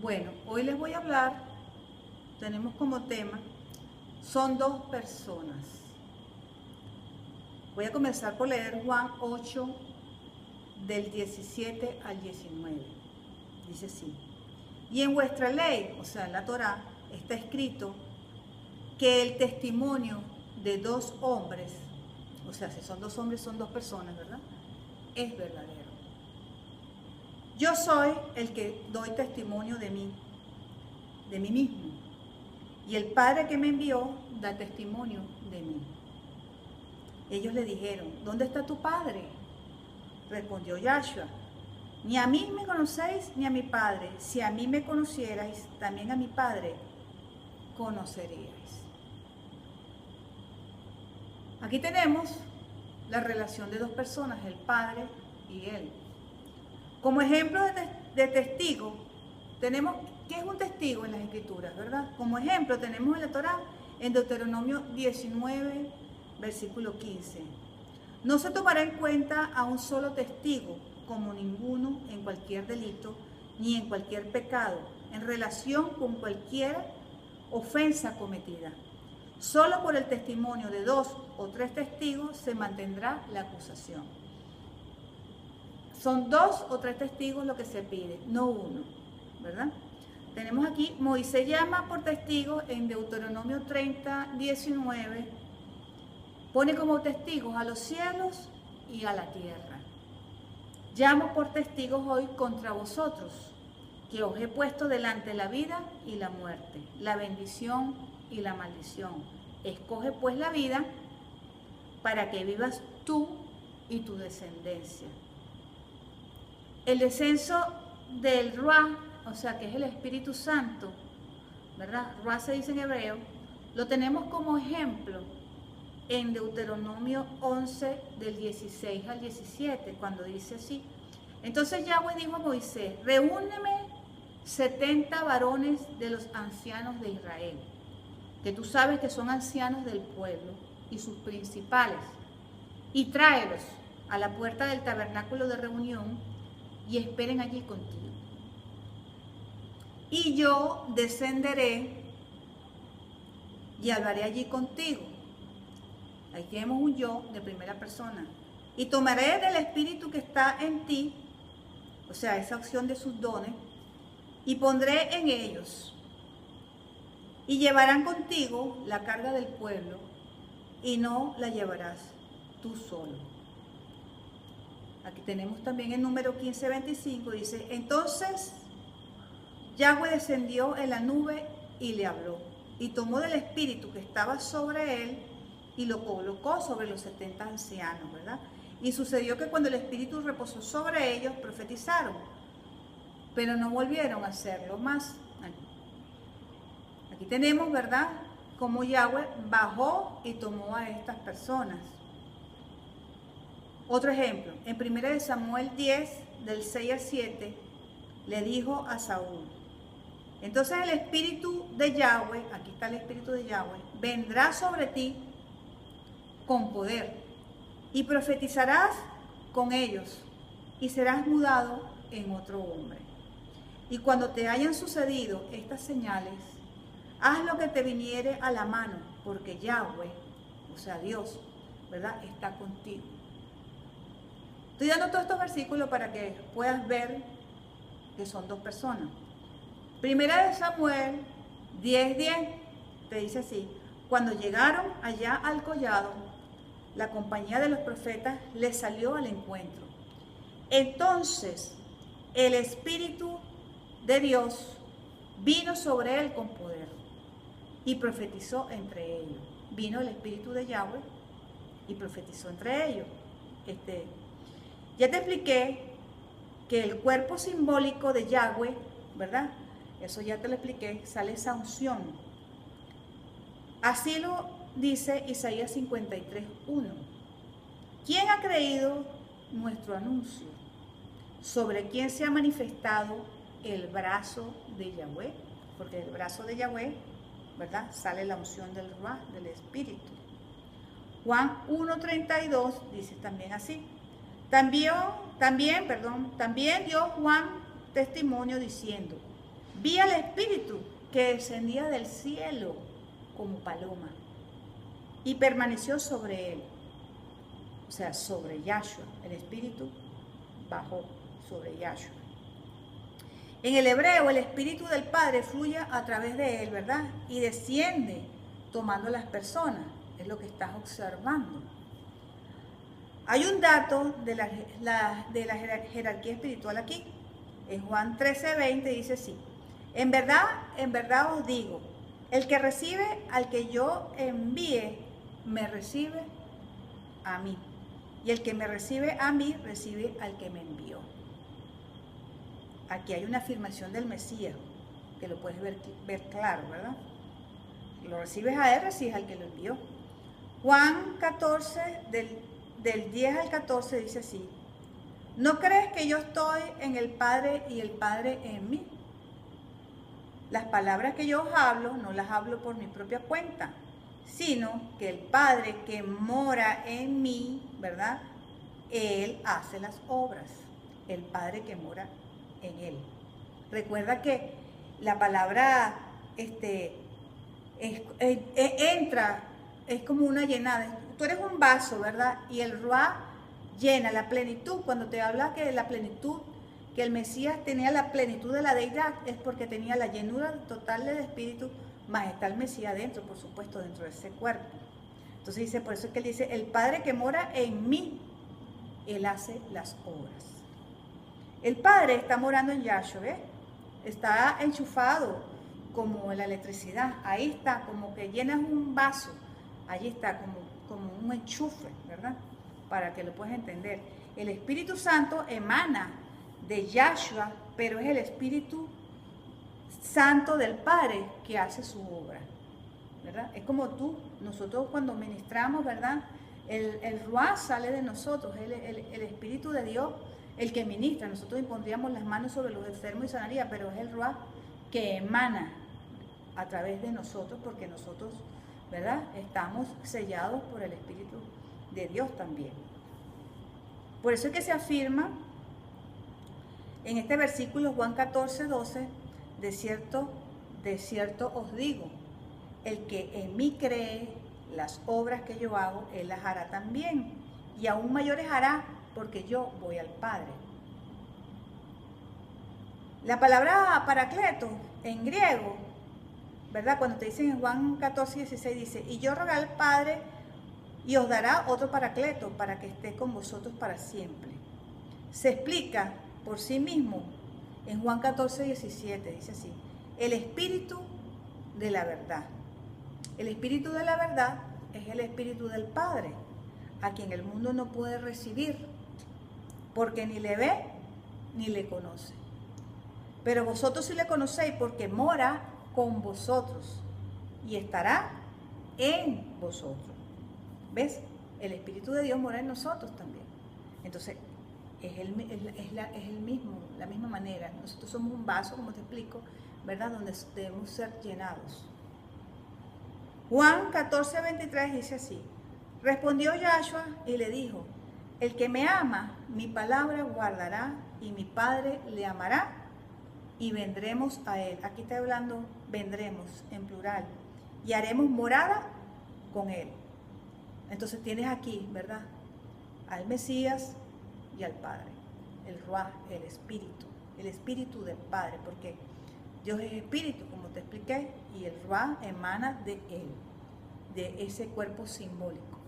Bueno, hoy les voy a hablar, tenemos como tema, son dos personas. Voy a comenzar por leer Juan 8, del 17 al 19. Dice así: y en vuestra ley, o sea, en la Torá, está escrito que el testimonio de dos hombres, o sea, si son dos hombres, son dos personas, ¿verdad?, es verdadero. Yo soy el que doy testimonio de mí mismo, y el Padre que me envió da testimonio de mí. Ellos le dijeron: ¿dónde está tu Padre? Respondió Yahshua: ni a mí me conocéis ni a mi Padre. Si a mí me conocierais, también a mi Padre conoceríais. Aquí tenemos la relación de dos personas, el Padre y Él. Como ejemplo de testigo, tenemos, ¿qué es un testigo en las Escrituras, verdad? Como ejemplo tenemos en la Torá, en Deuteronomio 19, versículo 15. No se tomará en cuenta a un solo testigo como ninguno en cualquier delito ni en cualquier pecado en relación con cualquier ofensa cometida. Solo por el testimonio de 2 o 3 testigos se mantendrá la acusación. Son 2 o 3 testigos lo que se pide, no uno, ¿verdad? Tenemos aquí, Moisés llama por testigos en Deuteronomio 30, 19, pone como testigos a los cielos y a la tierra. Llamo por testigos hoy contra vosotros, que os he puesto delante la vida y la muerte, la bendición y la maldición. Escoge pues la vida para que vivas tú y tu descendencia. El descenso del Ruach, o sea, que es el Espíritu Santo, ¿verdad? Ruach se dice en hebreo, lo tenemos como ejemplo en Deuteronomio 11, del 16 al 17, cuando dice así: entonces Yahweh dijo a Moisés: reúneme 70 varones de los ancianos de Israel, que tú sabes que son ancianos del pueblo, y sus principales, y tráelos a la puerta del tabernáculo de reunión, y esperen allí contigo. Y yo descenderé y hablaré allí contigo. Ahí tenemos un yo de primera persona. Y tomaré del espíritu que está en ti, o sea, esa acción de sus dones, y pondré en ellos. Y llevarán contigo la carga del pueblo, y no la llevarás tú solo. Aquí tenemos también el número 15:25, dice: entonces Yahweh descendió en la nube y le habló, y tomó del espíritu que estaba sobre él y lo colocó sobre los 70 ancianos, ¿verdad? Y sucedió que cuando el espíritu reposó sobre ellos, profetizaron, pero no volvieron a hacerlo más. Aquí tenemos, ¿verdad?, cómo Yahweh bajó y tomó a estas personas. Otro ejemplo, en 1 Samuel 10, del 6 al 7, le dijo a Saúl: entonces el espíritu de Yahweh, aquí está el espíritu de Yahweh, vendrá sobre ti con poder, y profetizarás con ellos, y serás mudado en otro hombre. Y cuando te hayan sucedido estas señales, haz lo que te viniere a la mano, porque Yahweh, o sea Dios, ¿verdad?, está contigo. Estoy dando todos estos versículos para que puedas ver que son dos personas. 1 Samuel 10:10 te dice así: cuando llegaron allá al collado, la compañía de los profetas les salió al encuentro. Entonces el Espíritu de Dios vino sobre él con poder, y profetizó entre ellos. Vino el Espíritu de Yahweh y profetizó entre ellos. Ya te expliqué que el cuerpo simbólico de Yahweh, ¿verdad? Eso ya te lo expliqué, sale esa unción. Así lo dice Isaías 53:1. ¿Quién ha creído nuestro anuncio? ¿Sobre quién se ha manifestado el brazo de Yahweh? Porque del brazo de Yahweh, ¿verdad?, sale la unción del Ruach, del Espíritu. Juan 1:32 dice también así: también dio Juan testimonio diciendo: vi al Espíritu que descendía del cielo como paloma y permaneció sobre él, o sea, sobre Yahshua. El Espíritu bajó sobre Yahshua. En el hebreo, el Espíritu del Padre fluye a través de él, ¿verdad? Y desciende tomando las personas. Es lo que estás observando. Hay un dato de la jerarquía espiritual aquí. En Juan 13:20 dice así: en verdad os digo, el que recibe al que yo envíe, me recibe a mí. Y el que me recibe a mí, recibe al que me envió. Aquí hay una afirmación del Mesías, que lo puedes ver claro, ¿verdad? Lo recibes a él, recibes al que lo envió. Juan 14, del 10 al 14 dice así: ¿no crees que yo estoy en el Padre y el Padre en mí? Las palabras que yo os hablo, no las hablo por mi propia cuenta, sino que el Padre que mora en mí, ¿verdad? Él hace las obras. El Padre que mora en él. Recuerda que la palabra entra, es como una llenada. Tú eres un vaso, ¿verdad? Y el Ruá llena la plenitud. Cuando te habla que la plenitud, que el Mesías tenía la plenitud de la deidad, es porque tenía la llenura total del Espíritu, más está el Mesías dentro, por supuesto, dentro de ese cuerpo. Entonces dice, por eso es que él dice, el Padre que mora en mí, él hace las obras. El Padre está morando en Yahshua, ¿ves? Está enchufado como la electricidad. Ahí está, como que llenas un vaso. Allí está, como un enchufe, ¿verdad? Para que lo puedas entender. El Espíritu Santo emana de Yahshua, pero es el Espíritu Santo del Padre que hace su obra, ¿verdad? Es como nosotros cuando ministramos, ¿verdad? El Ruá sale de nosotros, el Espíritu de Dios, el que ministra. Nosotros impondríamos las manos sobre los enfermos y sanaría, pero es el Ruá que emana a través de nosotros, porque nosotros, ¿verdad? Estamos sellados por el Espíritu de Dios también. Por eso es que se afirma en este versículo, Juan 14:12, de cierto os digo, el que en mí cree, las obras que yo hago, él las hará también, y aún mayores hará, porque yo voy al Padre. La palabra paracleto en griego, ¿verdad? Cuando te dicen en Juan 14:16, dice, y yo rogaré al Padre y os dará otro paracleto para que esté con vosotros para siempre. Se explica por sí mismo en Juan 14:17, dice así, el Espíritu de la verdad. El Espíritu de la verdad es el Espíritu del Padre, a quien el mundo no puede recibir, porque ni le ve ni le conoce. Pero vosotros sí le conocéis, porque mora con vosotros y estará en vosotros. ¿Ves? El Espíritu de Dios mora en nosotros también. Entonces, es la misma manera. Nosotros somos un vaso, como te explico, ¿verdad? Donde debemos ser llenados. Juan 14:23 dice así, respondió Yahshua y le dijo, el que me ama, mi palabra guardará, y mi Padre le amará, y vendremos a él. Aquí está hablando, vendremos, en plural, y haremos morada con él. Entonces tienes aquí, ¿verdad? Al Mesías y al Padre, el Ruaj, el Espíritu del Padre, porque Dios es Espíritu, como te expliqué, y el Ruaj emana de él, de ese cuerpo simbólico.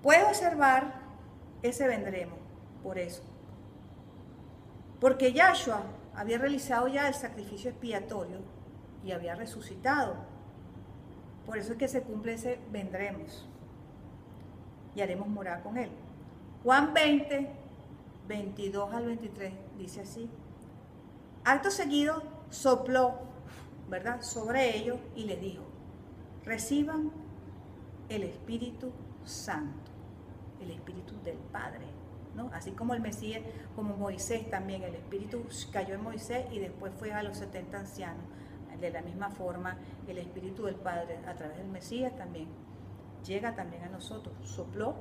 Puedes observar ese vendremos, por eso. Porque Yahshua había realizado ya el sacrificio expiatorio y había resucitado. Por eso es que se cumple ese vendremos y haremos morar con él. Juan 20, 22 al 23 dice así. Acto seguido sopló, ¿verdad?, sobre ellos y les dijo, reciban el Espíritu Santo, el Espíritu del Padre, ¿no? Así como el Mesías, como Moisés también, el Espíritu cayó en Moisés y después fue a los 70 ancianos. De la misma forma, el Espíritu del Padre a través del Mesías también llega también a nosotros, sopló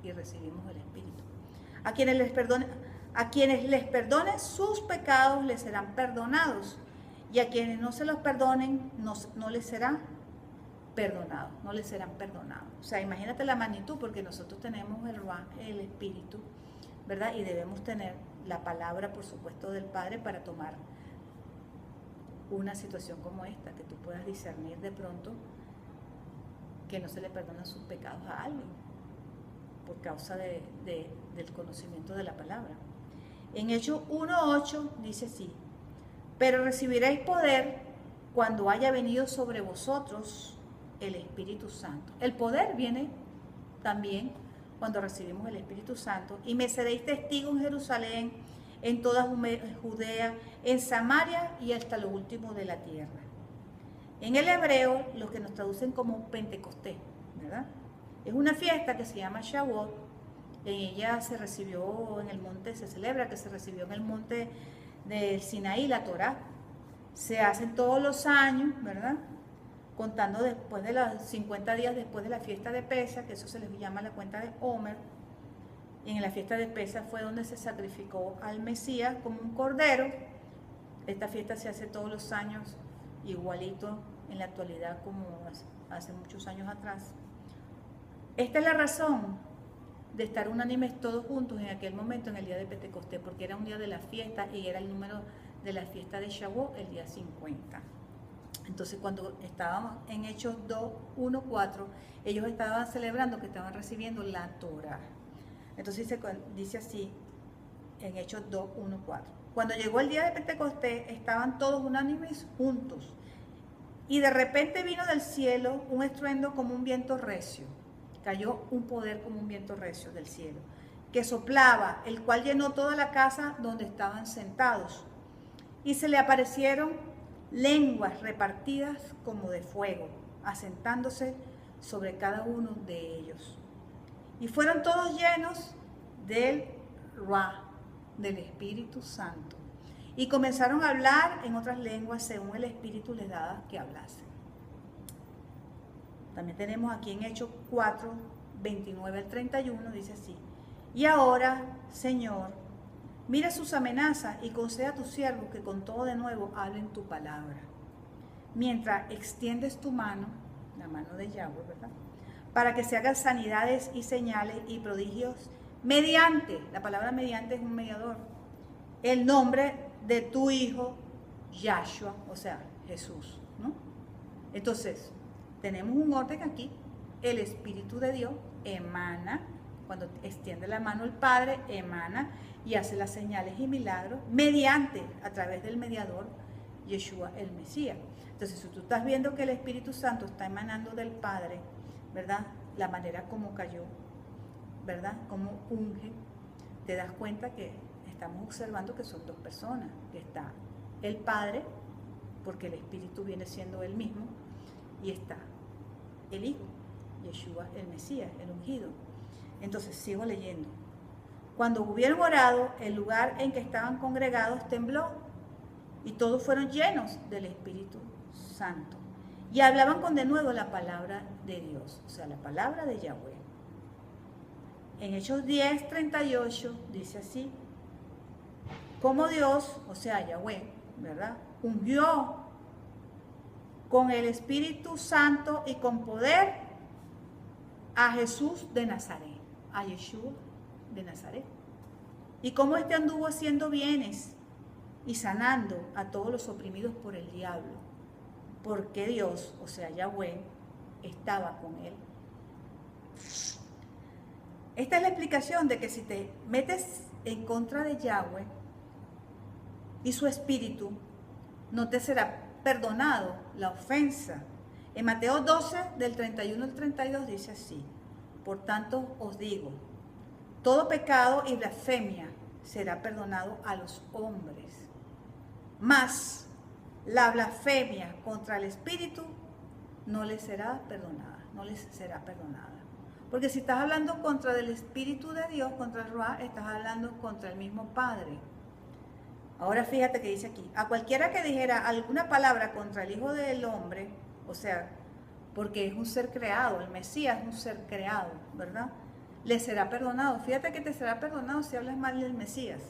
y recibimos el Espíritu. A quienes les perdone sus pecados les serán perdonados, y a quienes no se los perdonen no les será perdonado, no les serán perdonados. O sea, imagínate la magnitud, porque nosotros tenemos el Espíritu, ¿verdad? Y debemos tener la palabra, por supuesto, del Padre para tomar una situación como esta, que tú puedas discernir de pronto que no se le perdonan sus pecados a alguien por causa del conocimiento de la palabra. En Hechos 1:8 dice así: pero recibiréis poder cuando haya venido sobre vosotros el Espíritu Santo. El poder viene también cuando recibimos el Espíritu Santo, y me seréis testigos en Jerusalén, en toda Judea, en Samaria y hasta lo último de la tierra. En el hebreo, los que nos traducen como Pentecostés, ¿verdad? Es una fiesta que se llama Shavuot. En ella se recibió en el monte, se celebra que se recibió en el monte del Sinaí la Torá. Se hacen todos los años, ¿verdad? Contando después de los 50 días después de la fiesta de Pesaj, que eso se les llama la cuenta de Homer. Y en la fiesta de Pesaj fue donde se sacrificó al Mesías como un cordero. Esta fiesta se hace todos los años, igualito en la actualidad como hace muchos años atrás. Esta es la razón de estar unánimes todos juntos en aquel momento, en el día de Pentecostés, porque era un día de la fiesta y era el número de la fiesta de Shavuot, el día 50. Entonces, cuando estábamos en Hechos 2:1-4, ellos estaban celebrando que estaban recibiendo la Torá. Entonces dice así en Hechos 2:1-4: cuando llegó el día de Pentecostés, estaban todos unánimes juntos, y de repente vino del cielo un estruendo como un viento recio. Cayó un poder como un viento recio del cielo, que soplaba, el cual llenó toda la casa donde estaban sentados. Y se le aparecieron lenguas repartidas como de fuego, asentándose sobre cada uno de ellos. Y fueron todos llenos del Ruach, del Espíritu Santo. Y comenzaron a hablar en otras lenguas según el Espíritu les daba que hablasen. También tenemos aquí en Hechos 4:29-31, dice así: y ahora, Señor, mira sus amenazas y concede a tus siervos que con todo de nuevo hablen tu palabra. Mientras extiendes tu mano, la mano de Yahweh, ¿verdad?, para que se hagan sanidades y señales y prodigios mediante, la palabra mediante es un mediador, el nombre de tu Hijo, Yahshua, o sea, Jesús, ¿no? Entonces, tenemos un orden aquí. El Espíritu de Dios emana, cuando extiende la mano el Padre, emana y hace las señales y milagros mediante, a través del mediador, Yeshua el Mesías. Entonces, si tú estás viendo que el Espíritu Santo está emanando del Padre, ¿verdad?, la manera como cayó, ¿verdad?, como unge, te das cuenta que estamos observando que son dos personas, que está el Padre, porque el Espíritu viene siendo él mismo, y está el Hijo, Yeshua el Mesías, el ungido. Entonces sigo leyendo. Cuando hubieron orado, el lugar en que estaban congregados tembló, y todos fueron llenos del Espíritu Santo, y hablaban con denuedo la palabra de Dios, o sea, la palabra de Yahweh. En Hechos 10:38 dice así: como Dios, o sea, Yahweh, ¿verdad?, ungió con el Espíritu Santo y con poder a Jesús de Nazaret, a Yeshua de Nazaret. Y cómo éste anduvo haciendo bienes y sanando a todos los oprimidos por el diablo, porque Dios, o sea, Yahweh, estaba con él. Esta es la explicación de que si te metes en contra de Yahweh y su espíritu, no te será perdonado la ofensa. En Mateo 12:31-32 dice así: por tanto os digo, todo pecado y blasfemia será perdonado a los hombres, mas la blasfemia contra el Espíritu no les será perdonada, no les será perdonada. Porque si estás hablando contra el Espíritu de Dios, contra el Ruach, estás hablando contra el mismo Padre. Ahora fíjate que dice aquí: a cualquiera que dijera alguna palabra contra el Hijo del Hombre, o sea, porque es un ser creado, el Mesías es un ser creado, ¿verdad?, le será perdonado. Fíjate que te será perdonado si hablas mal del Mesías,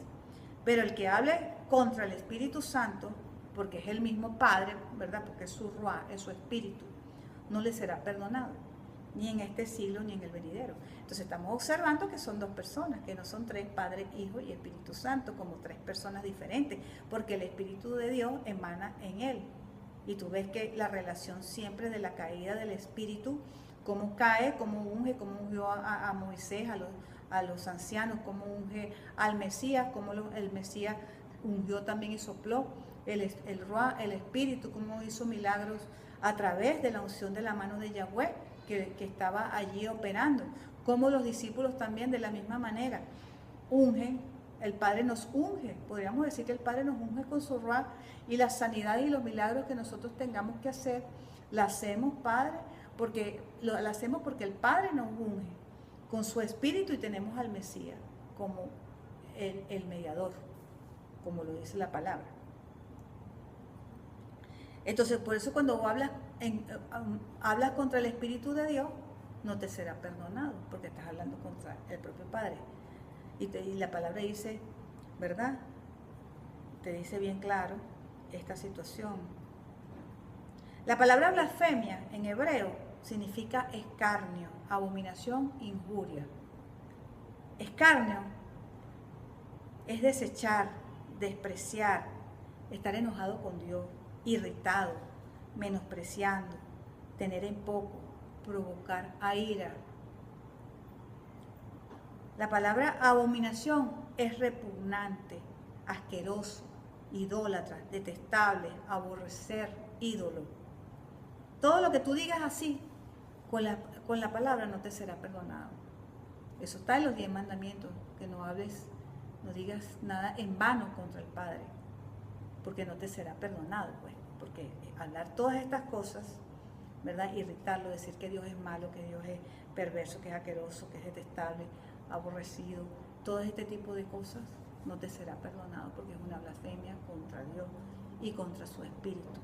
pero el que hable contra el Espíritu Santo porque es el mismo Padre, ¿verdad? Porque es su Ruah, es su espíritu, no le será perdonado, ni en este siglo ni en el venidero. Entonces estamos observando que son dos personas, que no son tres, Padre, Hijo y Espíritu Santo, como tres personas diferentes, porque el Espíritu de Dios emana en él. Y tú ves que la relación siempre de la caída del Espíritu, cómo cae, cómo ungió a Moisés, a los ancianos, cómo unge al Mesías, cómo el Mesías ungió también y sopló el Ruah, el Espíritu, cómo hizo milagros a través de la unción de la mano de Yahweh que estaba allí operando, cómo los discípulos también de la misma manera ungen, el Padre nos unge, podríamos decir que el Padre nos unge con su Ruah, y las sanidades y los milagros que nosotros tengamos que hacer, la hacemos, Padre, la hacemos porque el Padre nos unge con su Espíritu y tenemos al Mesías como el mediador, como lo dice la palabra. Entonces, por eso cuando vos hablas contra el Espíritu de Dios, no te será perdonado, porque estás hablando contra el propio Padre. Y la palabra dice, ¿verdad? Te dice bien claro esta situación. La palabra blasfemia en hebreo significa escarnio, abominación, injuria. Escarnio es desechar, despreciar, estar enojado con Dios, irritado, menospreciando, tener en poco, provocar a ira. La palabra abominación es repugnante, asqueroso, idólatra, detestable, aborrecer, ídolo. Todo lo que tú digas así, con la palabra no te será perdonado. Eso está en los 10 mandamientos, que no digas nada en vano contra el Padre, porque no te será perdonado, pues. Porque hablar todas estas cosas, ¿verdad? Irritarlo, decir que Dios es malo, que Dios es perverso, que es asqueroso, que es detestable, aborrecido, todo este tipo de cosas no te será perdonado, porque es una blasfemia contra Dios y contra su Espíritu.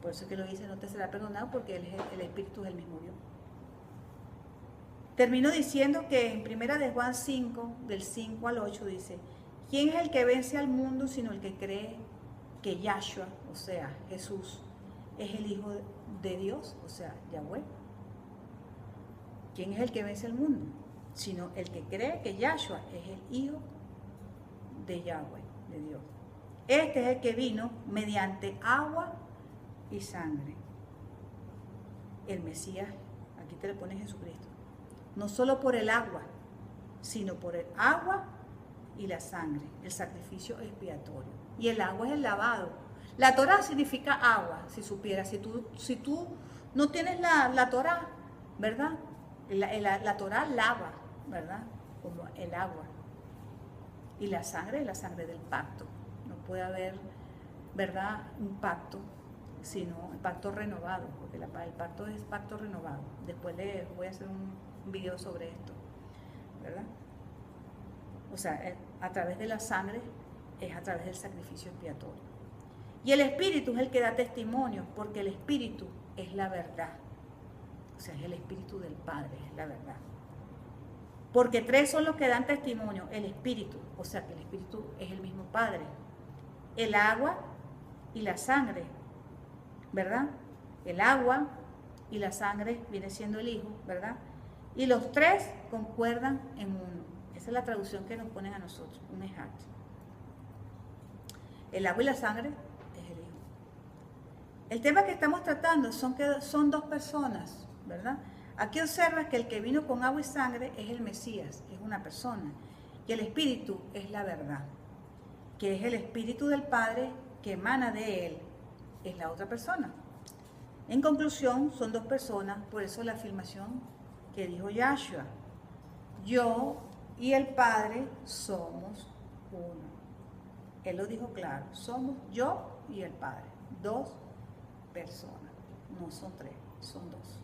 Por eso que lo dice, no te será perdonado, porque el Espíritu es el mismo Dios. Termino diciendo que en 1 de Juan 5, del 5 al 8, dice: ¿quién es el que vence al mundo sino el que cree que Yahshua, o sea, Jesús, es el Hijo de Dios, o sea, Yahweh? ¿Quién es el que vence al mundo? Sino el que cree que Yahshua es el Hijo de Yahweh, de Dios. Este es el que vino mediante agua y sangre. El Mesías, aquí te le pone Jesucristo. No solo por el agua, sino por el agua y la sangre, el sacrificio expiatorio. Y el agua es el lavado. La Torá significa agua, si supieras. Si tú no tienes la Torá, ¿verdad? La Torá lava, ¿verdad? Como el agua. Y la sangre es la sangre del pacto. No puede haber, ¿verdad?, un pacto, sino el pacto renovado, porque el pacto es pacto renovado. Después les voy a hacer un video sobre esto, ¿verdad? O sea, a través de la sangre es a través del sacrificio expiatorio. Y el Espíritu es el que da testimonio, porque el Espíritu es la verdad. O sea, es el Espíritu del Padre, es la verdad. Porque tres son los que dan testimonio: el Espíritu, o sea que el Espíritu es el mismo Padre, el agua y la sangre, ¿verdad? El agua y la sangre viene siendo el Hijo, ¿verdad? Y los tres concuerdan en uno. Esa es la traducción que nos ponen a nosotros, un ejat. El agua y la sangre es el Hijo. El tema que estamos tratando son dos personas, ¿verdad? Aquí observas que el que vino con agua y sangre es el Mesías, es una persona. Y el Espíritu es la verdad, que es el Espíritu del Padre que emana de él, es la otra persona. En conclusión, son dos personas, por eso la afirmación que dijo Yahshua: yo y el Padre somos uno. Él lo dijo claro: somos yo y el Padre, dos personas, no son tres, son dos.